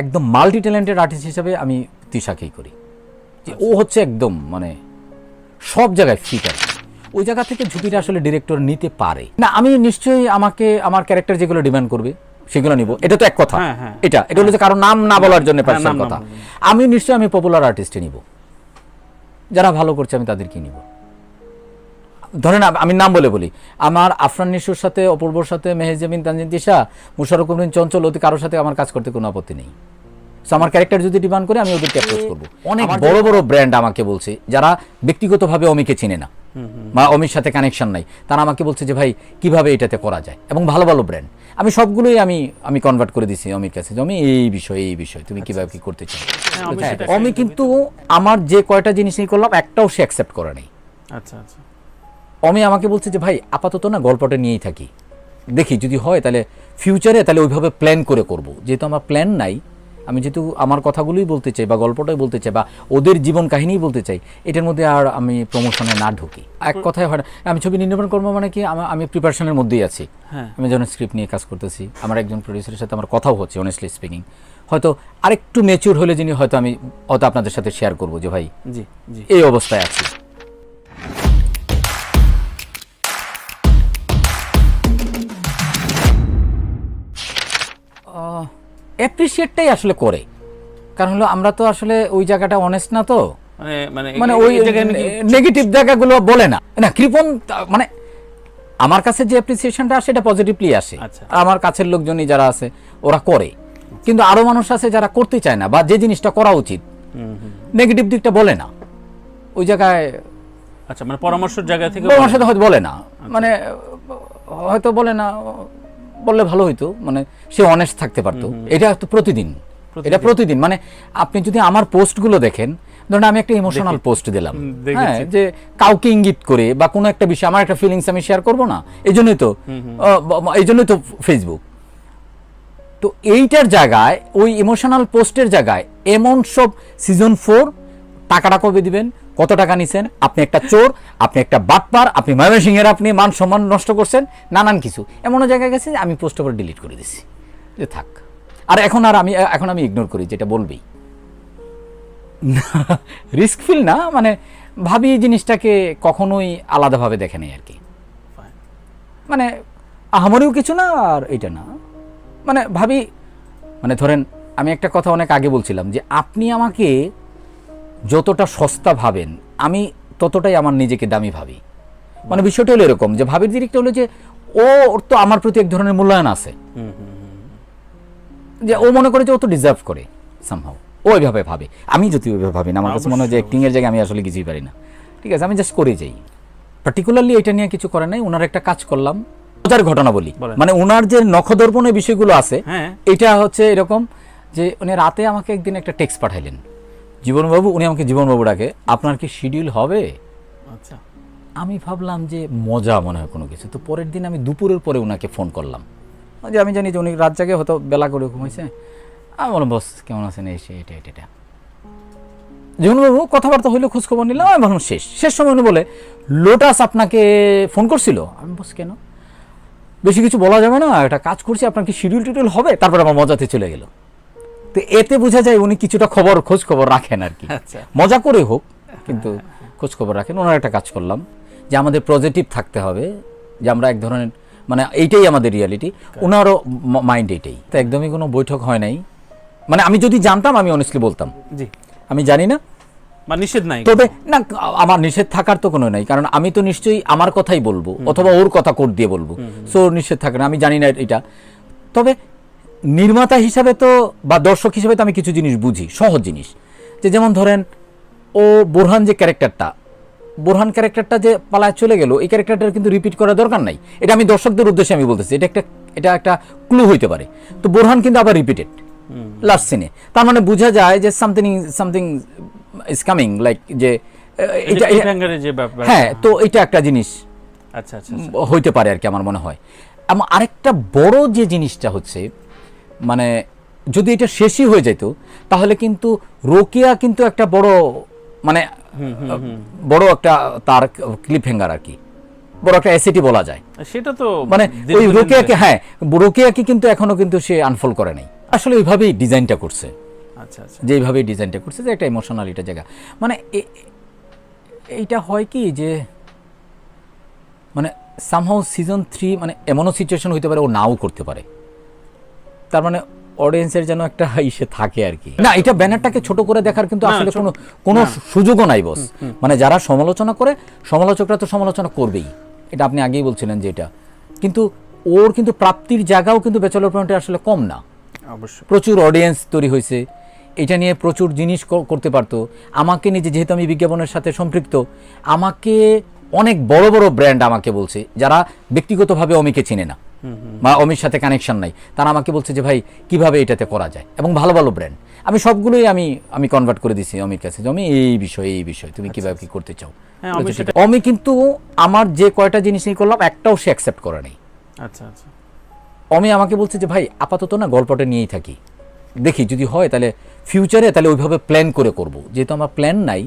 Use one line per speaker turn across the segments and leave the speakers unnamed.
একদম multi talented artist হিসেবে আমি তিশাকেই করি, যে ও হচ্ছে একদম মানে সব জায়গায় ফিট আছে। ওই জায়গা থেকে ঝুঁকিটা আসলে ডিরেক্টর নিতে পারে না। আমি নিশ্চয়ই আমাকে আমার ক্যারেক্টার যেগুলো ডিমান্ড করবে সেগুলো নিব, এটা তো এক কথা। এটা হলো যে কারো নাম না বলার জন্য পার্সোনাল কথা। আমি নিশ্চয়ই আমি পপুলার আর্টিস্টে নিব, যারা ভালো করছে আমি তাদেরকে নিব। ধরেন আমি নাম বলি, আমার আফরান নিশুর সাথে, অপূর্বর সাথে, মেহেজাবিন, তানজিন তিশা, মুশাররফ করিম, চঞ্চল, অতি কারোর সাথে আমার কাজ করতে কোনো আপত্তি নেই। সো আমার ক্যারেক্টার যদি ডিমান্ড করে আমি ওদেরকে অ্যাপ্রোচ করব। অনেক বড় বড় ব্র্যান্ড আমাকে বলছে, যারা ব্যক্তিগতভাবে অমিকে চিনে না বা অমির সাথে কানেকশন নাই, তারা আমাকে বলছে যে ভাই কিভাবে এটাতে করা যায়, এবং ভালো ভালো ব্র্যান্ড। আমি সবগুলোই আমি কনভার্ট করে দিছি অমির কাছে, যে আমি এই বিষয় তুমি কিভাবে কি করতে চাও। অমি কিন্তু আমার যে কয়টা জিনিস নিয়ে করলাম একটাও সে অ্যাকসেপ্ট করে নাই।
আচ্ছা আচ্ছা।
অমি আমাকে বলছে যে ভাই আপাতত না গল্পটা নিয়েই থাকি, দেখি যদি হয় তাহলে ফিউচারে তাহলে ওইভাবে প্ল্যান করে করব। যেহেতু আমার প্ল্যান নাই, আমি যেহেতু আমার কথাগুলোই বলতে চাই বা গল্পটাই বলতে চাই বা ওদের জীবন কাহিনীই বলতে চাই, এটার মধ্যে আর আমি প্রমোশনে না ঢুকি। এক কথায় হয় না, আমি ছবি নির্মাণ করবো মানে কি আমি প্রিপারেশনের মধ্যেই আছি। আমি যখন স্ক্রিপ্ট নিয়ে কাজ করতেছি, আমার একজন প্রডিউসারের সাথে আমার কথাও হচ্ছে, অনেস্টলি স্পিকিং। হয়তো আরেকটু ম্যাচিউর হলে যিনি হয়তো আমি আপনাদের সাথে শেয়ার করবো যে ভাই
জি জি
এই অবস্থায় আছি। অ্যাপ্রিসিয়েটটাই আসলে করে, কারণ হলো আমরা তো আসলে ওই জায়গাটা অনেস্ট না, তো মানে ওই নেগেটিভ জায়গাগুলো বলে না। কৃপন মানে আমার কাছে যে অ্যাপ্রিসিয়েশনটা আসে এটা পজিটিভলি আসে। আমার কাছের লোকজনই যারা আছে ওরা করে, কিন্তু আরো মানুষ আছে যারা করতে চায় না বা যে জিনিসটা করা উচিত নেগেটিভ দিকটা বলে না ওই জায়গায়।
আচ্ছা, মানে পরামর্শের জায়গা থেকে
পরামর্শ হয়তো বলে না, মানে হয়তো বলে না, বললে ভালো হইতো, মানে সে অনেস্ট থাকতে পারতো। এটা তো প্রতিদিন মানে আপনি যদি আমার পোস্টগুলো দেখেন, ধরুন আমি একটা ইমোশনাল পোস্ট দিলাম, হ্যাঁ, যে কাউকে ইঙ্গিত করে বা কোনো একটা বিষয়, আমার একটা ফিলিংস আমি শেয়ার করবো না, এই জন্যই তো ফেসবুক। তো এইটার জায়গায়, ওই ইমোশনাল পোস্টের জায়গায় এমন সব সিজন 4 টাকাটা কবে দিবেন, কত টাকা নিছেন, আপনি একটা চোর, আপনি একটা বাটপার, আপনি ময়মনসিংহের আপনি মান সম্মান নষ্ট করছেন, নানান কিছু এমনও জায়গায় গেছে যে আমি পোস্ট আবার ডিলিট করে দিছি, যে থাক। আর এখন আমি ইগনোর করি, যেটা বলবেই রিস্ক ফিল না, মানে ভাবি এই জিনিসটাকে কখনোই আলাদাভাবে দেখে নেই আর কি। মানে আহামরিও কিছু না, আর এটা না, মানে ভাবি, মানে ধরেন আমি একটা কথা অনেক আগে বলছিলাম যে আপনি আমাকে যতটা সস্তা ভাবেন আমি ততটাই আমার নিজেকে দামি ভাবি। মানে বিষয়টা হলো এরকম যে ভাবির দিকটা হলো যে ওর তো আমার প্রতি এক ধরনের মূল্যায়ন আছে, যে ও মনে করে যে ও তো ডিজার্ভ করে সামহাউ, ও ওইভাবে ভাবে। আমি যদি ওইভাবে ভাবি না, আমার কাছে মনে হয় যে অ্যাক্টিং এর জায়গায় আমি আসলে কিছুই পারি না। ঠিক আছে, আমি জাস্ট করে যাই। পার্টিকুলারলি এটা নিয়ে কিছু করে নাই। ওনার একটা কাজ করলাম, মজার ঘটনা বলি, মানে ওনার যে নখদর্পণের বিষয়গুলো আছে, এটা হচ্ছে এরকম যে উনি রাতে আমাকে একদিন একটা টেক্সট পাঠাইলেন, জীবনবাবু, উনি আমাকে জীবনবাবু ডাকে, আপনার কি শিডিউল হবে? আচ্ছা, আমি ভাবলাম যে মজা মনে হয় কোনো কিছু। তো পরের দিন আমি দুপুরের পরে ওনাকে ফোন করলাম, যে আমি জানি যে উনি রাত জাগে হয়তো বেলা করে ঘুমাইছে। আমি বললাম বস কেমন আছেন, এসে এটা জীবনবাবু, কথাবার্তা হইলো, খোঁজখবর নিলাম। আমি ভাবলাম শেষ সময় উনি বলে লোটাস আপনাকে ফোন করছিল। আমি বস কেন, বেশি কিছু বলা যাবে না, একটা কাজ করছি, আপনার কি শিডিউল টিডিউল হবে? তারপরে আমার মজাতে চলে গেল। তো এতে বোঝা যায় উনি কিছুটা খোঁজ খবর রাখেন আর কি, মজা করে হোক কিন্তু খোঁজ খবর রাখেন। ওনার একটা কাজ করলাম যে আমাদের পজিটিভ থাকতে হবে, যে আমরা এক ধরনের, মানে এইটাই আমাদের রিয়ালিটি। ওনারও মাইন্ড এইটাই। তো একদমই কোনো বৈঠক হয় নাই। মানে আমি যদি জানতাম আমি অনেস্টলি বলতাম, জি আমি জানি না,
নিষেধ নাই।
তবে না, আমার নিষেধ থাকার তো কোনো নাই, কারণ আমি তো নিশ্চয়ই আমার কথাই বলবো অথবা ওর কথা কোট দিয়ে বলবো, সো নিষেধ থাকে না, আমি জানি না এটা। তবে নির্মাতা হিসাবে তো বা দর্শক হিসাবে তো আমি কিছু জিনিস বুঝি, সহজ জিনিস, যে যেমন ধরেন ও বোরহান যে ক্যারেক্টারটা যে পালায় চলে গেল, এই ক্যারেক্টারটা কিন্তু রিপিট করার দরকার নাই। এটা আমি দর্শকদের উদ্দেশ্যে আমি বলতেছি, এটা একটা ক্লু হইতে পারে। তো বোরহান কিন্তু আবার রিপিটেড লাস্ট সিনে, তার মানে বোঝা যায় যে সামথিং ইজ কামিং, লাইক যে এটা, হ্যাঁ, তো এটা একটা জিনিস
আচ্ছা
হইতে পারে আর কি, আমার মনে হয়। এবং আরেকটা বড় যে জিনিসটা হচ্ছে, মানে যদি এটা শেষই হয়ে যেত তাহলে কিন্তু রোকেয়া কিন্তু একটা বড়, মানে বড় একটা তার ক্লিপ হ্যাঙ্গার আর কি, বড় একটা অ্যাসেটই বলা যায়।
সেটা তো
মানে ওই রোকেয়াকে কিন্তু এখনো কিন্তু সে আনফোল্ড করে নাই। আসলে ওইভাবেই ডিজাইনটা করছে,
আচ্ছা আচ্ছা
যে এইভাবেই ডিজাইনটা করছে যে একটা ইমোশনাল এটা জায়গা। মানে এইটা হয় কি যে মানে সামহাউ সিজন 3 মানে এমনও সিচুয়েশন হইতে পারে ও নাও করতে পারে, তার মানে অডিয়েন্সের যেন একটা ইসে থাকে আর কি। না, এটা ব্যানারটাকে ছোট করে দেখার কিন্তু আসলে কোনো সুযোগও নাই বস। মানে যারা সমালোচনা করে, সমালোচকরা তো সমালোচনা করবেই, এটা আপনি আগেই বলছিলেন যে এটা, কিন্তু ওর কিন্তু প্রাপ্তির জায়গাও কিন্তু ব্যাচেলর পয়েন্টে আসলে কম না।
অবশ্যই
প্রচুর অডিয়েন্স তৈরি হয়েছে, এটা নিয়ে প্রচুর জিনিস করতে পারতো। আমাকে নিজে, যেহেতু আমি বিজ্ঞাপনের সাথে সম্পৃক্ত, আমাকে অনেক বড় বড় ব্র্যান্ড আমাকে বলছে, যারা ব্যক্তিগতভাবে অমিকে চিনে না বা অমির সাথে কানেকশন নাই, তারা আমাকে বলছে যে ভাই কিভাবে এটাতে করা যায়, এবং ভালো ভালো ব্র্যান্ড। আমি সবগুলোই আমি কনভার্ট করে দিছি অমির কাছে, যে আমি এই বিষয় তুমি কিভাবে কি করতে চাও।
হ্যাঁ, অমি সেটা-
অমি কিন্তু আমার যে কয়টা জিনিস নিয়ে করলাম একটাও সে অ্যাকসেপ্ট করে নাই।
আচ্ছা আচ্ছা
অমি আমাকে বলছে যে ভাই আপাতত না গল্পটা নিয়েই থাকি, দেখি যদি হয় তাহলে ফিউচারে তাহলে ওইভাবে প্ল্যান করে করব। যেহেতু আমার প্ল্যান নাই,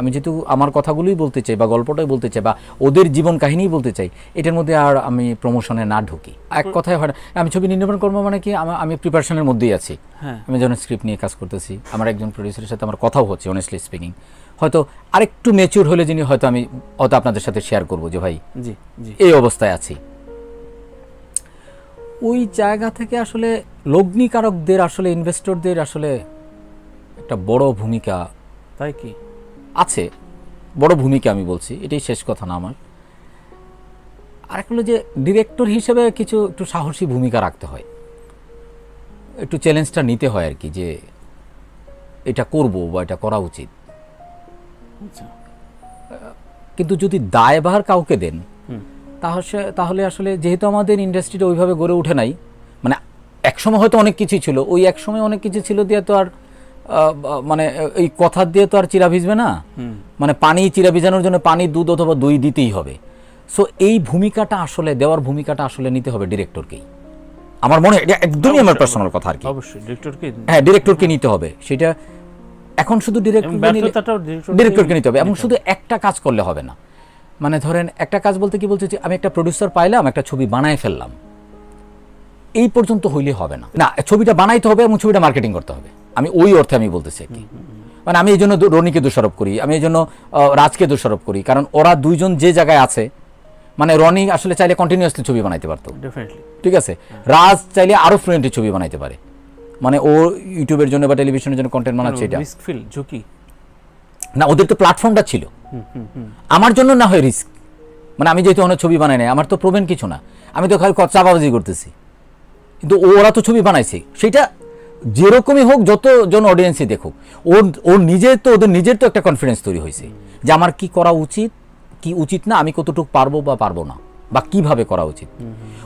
আমি যেহেতু আমার কথাগুলোই বলতে চাই বা গল্পটাই বলতে চাই বা ওদের জীবন কাহিনীই বলতে চাই, এটার মধ্যে আর আমি প্রমোশনে না ঢুকি। এক কথায় হয় না, আমি ছবি নির্মাণ করবো মানে কি, আমি প্রিপারেশনের মধ্যেই আছি।
হ্যাঁ
আমি যখন স্ক্রিপ্ট নিয়ে কাজ করতেছি, আমার একজন প্রডিউসারের সাথে আমার কথাও হচ্ছে, অনেস্টলি স্পিকিং, হয়তো আরেকটু ম্যাচিউর হলে যিনি হয়তো আমি হয়তো আপনাদের সাথে শেয়ার করবো যে ভাই
জি জি
এই অবস্থায় আছি। ওই জায়গা থেকে আসলে লগ্নিকারকদের আসলে ইনভেস্টরদের আসলে একটা বড় ভূমিকা
তাই কি?
আছে, বড় ভূমিকা আমি বলছি, এটাই শেষ কথা না আমার। আর একটা হলো যে ডিরেক্টর হিসেবে কিছু একটু সাহসী ভূমিকা রাখতে হয়, একটু চ্যালেঞ্জটা নিতে হয় আর কি, যে এটা করব বা এটা করা উচিত।
আচ্ছা
কিন্তু যদি দায়ভার কাউকে দেন, তাহলে আসলে যেহেতু আমাদের ইন্ডাস্ট্রিটা ওইভাবে গড়ে ওঠে নাই, মানে একসময় হয়তো অনেক কিছু ছিল, ওই একসময় অনেক কিছু ছিল দিয়ে তো আর মানে এই কথা দিয়ে তো আর চিরা ভিজবে না। মানে পানি চিরা ভিজানোর জন্য পানি, দুধ অথবা দই দিতেই হবে। সো এই ভূমিকাটা আসলে দেওয়ার ভূমিকাটা আসলে নিতে হবে ডিরেক্টরকেই, আমার মনে হয়। এটা একদমই আমার পার্সোনাল কথা আর কি।
অবশ্যই ডিরেক্টরকে,
হ্যাঁ, ডিরেক্টরকে নিতে হবে সেটা। এখন শুধু
ব্যর্থতাটাও
ডিরেক্টরকে নিতে হবে, এবং শুধু একটা কাজ করলে হবে না। মানে ধরেন একটা কাজ বলতে কি বলছে, যে আমি একটা প্রডিউসার পাইলাম, একটা ছবি বানায় ফেললাম, এই পর্যন্ত হইলে হবে না। না, ছবিটা বানাইতে হবে এবং ছবিটা মার্কেটিং করতে হবে। আমি ওই অর্থে আমি বলতেছি আর কি। মানে আমি এই জন্য রনিকে দোষারোপ করি, আমি এই জন্য রাজকে দোষারোপ করি, কারণ ওরা দুইজন যে জায়গায় আছে, মানে রনি আসলে চাইলে কন্টিনিউয়াসলি ছবি বানাইতে পারতো,
ডেফিনেটলি,
ঠিক আছে। রাজ চাইলে আরো ফ্লুয়েন্টলি ছবি বানাইতে পারে, মানে ও ইউটিউবের জন্য বা টেলিভিশনের জন্য কন্টেন্ট বানাচ্ছে, এটা
রিস্ক ফিল, ঝুঁকি
না, ওদের তো প্ল্যাটফর্মটা ছিল। আমার জন্য না হয় রিস্ক, মানে আমি যেহেতু অনেক ছবি বানাই নাই, আমার তো প্রবলেম কিছু না, আমি তো খালি চাপাবাজি করতেছি, কিন্তু ওরা তো ছবি বানাইছে, সেটা যেরকমই হোক, যতজন অডিয়েন্সই দেখুক, ওর নিজের তো, ওদের নিজের তো একটা কনফিডেন্স তৈরি হয়েছে যে আমার কি করা উচিত, কি উচিত না, আমি কতটুকু পারবো বা পারবো না, বা কিভাবে করা উচিত।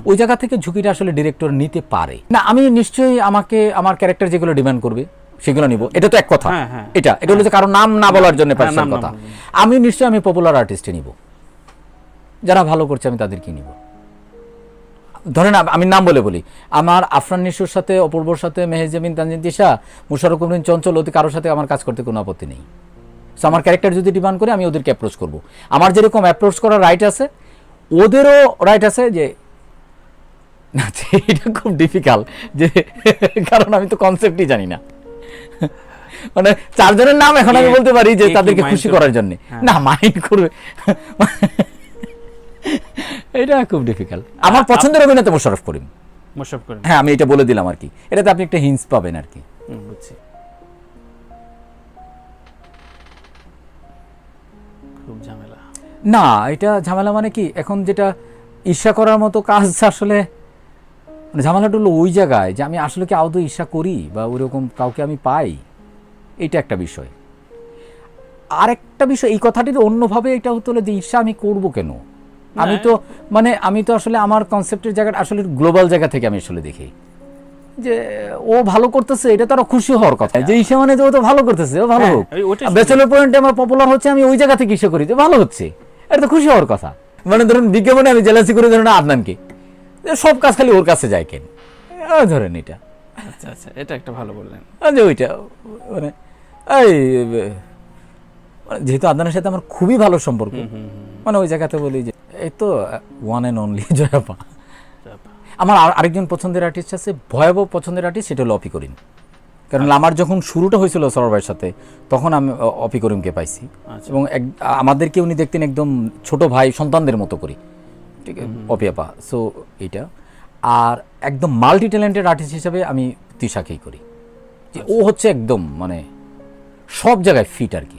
ওই জায়গা থেকে ঝুঁকিটা আসলে ডিরেক্টর নিতে পারে না। আমি নিশ্চয়ই আমাকে আমার ক্যারেক্টার যেগুলো ডিমান্ড করবে সেগুলো নিব, এটা তো এক কথা। এটা হলো যে কারো নাম না বলার জন্য পার্সোনাল কথা। আমি নিশ্চয়ই আমি পপুলার আর্টিস্টে নিব, যারা ভালো করছে আমি তাদেরকে নিব। ধরেন আমি নাম বলে বলি, আমার আফরান নিশুর সাথে, অপূর্বর সাথে, মেহেজাবিন, তানজিন তিশা, মুশাররফ করিম, চঞ্চল, অতি কারোর সাথে আমার কাজ করতে কোনো আপত্তি নেই। সো আমার ক্যারেক্টার যদি ডিমান্ড করে, আমি ওদেরকে অ্যাপ্রোচ করব। আমার যেরকম অ্যাপ্রোচ করার রাইট আছে, ওদেরও রাইট আছে। যে না, এটা খুব ডিফিকাল্ট, যে কারণ আমি তো কনসেপ্টই জানি না। মানে চারজনের নাম এখন আমি বলতে পারি যে তাদেরকে খুশি করার জন্য, না মাইন্ড করবে, এটা খুব ডিফিকাল্ট। আমার পছন্দের অভিনেতা মোশাররফ করিম, হ্যাঁ আমি এটা বলে দিলাম আর কি, এটাতে আপনি একটা হিন্টস পাবেন আর কি।
বুঝছি, খুব ঝামেলা
না, এটা ঝামেলা মানে কি, এখন যেটা ঈর্ষা করার মতো কাজ আসলে, মানে ঝামেলাটা হলো ওই জায়গায় যে আমি আসলে কি আদৌ ঈর্ষা করি বা ওইরকম কাউকে আমি পাই, এইটা একটা বিষয়। আর একটা বিষয়, এই কথাটির অন্যভাবে এটা হতো যে ঈর্ষা আমি করবো কেন, আমি তো আসলে আমার কনসেপ্টের জায়গাটা আসলে গ্লোবাল জায়গা থেকে আমি আসলে দেখি যে ও ভালো করতেছে, এটা তো আরো খুশি হওয়ার কথা। যে ঈর্ষা মানে ও তো ভালো করতেছে, ও ভালো হোক, ব্যাচেলর পয়েন্টে আমার পপুলার হচ্ছে, আমি ওই জায়গা থেকে ঈর্ষা করি যে ভালো হচ্ছে, এটা তো খুশি হওয়ার কথা। মানে ধরুন বিজ্ঞাপনে আমি জেলাসি করে ধরুন আদনানকে, সব কাজ খালি ওর কাছে যায় কেন, ধরেন এটা।
আচ্ছা আচ্ছা, এটা একটা ভালো বললেন
যে ওইটা মানে এই যেহেতু আদনানের সাথে আমার খুবই ভালো সম্পর্ক, মানে ওই জায়গাতে বলি যে এই তো ওয়ান অ্যান্ড অনলি জয়াপা। আমার আরেকজন পছন্দের আর্টিস্ট আছে, ভয়াবহ পছন্দের আর্টিস্ট, সেটা হলো অপি করিম। কারণ আমার যখন শুরুটা হয়েছিল সরোয়ার ভাইয়ের সাথে, তখন আমি অপি করিমকে পাইছি।
আচ্ছা।
এবং আমাদেরকে উনি দেখতেন একদম ছোট ভাই সন্তানদের মতো করি, ঠিক আছে, অপি আপা। সো এইটা। আর একদম মাল্টি ট্যালেন্টেড আর্টিস্ট হিসাবে আমি তিশাকেই করি, যে ও হচ্ছে একদম মানে সব জায়গায় ফিট আর কি।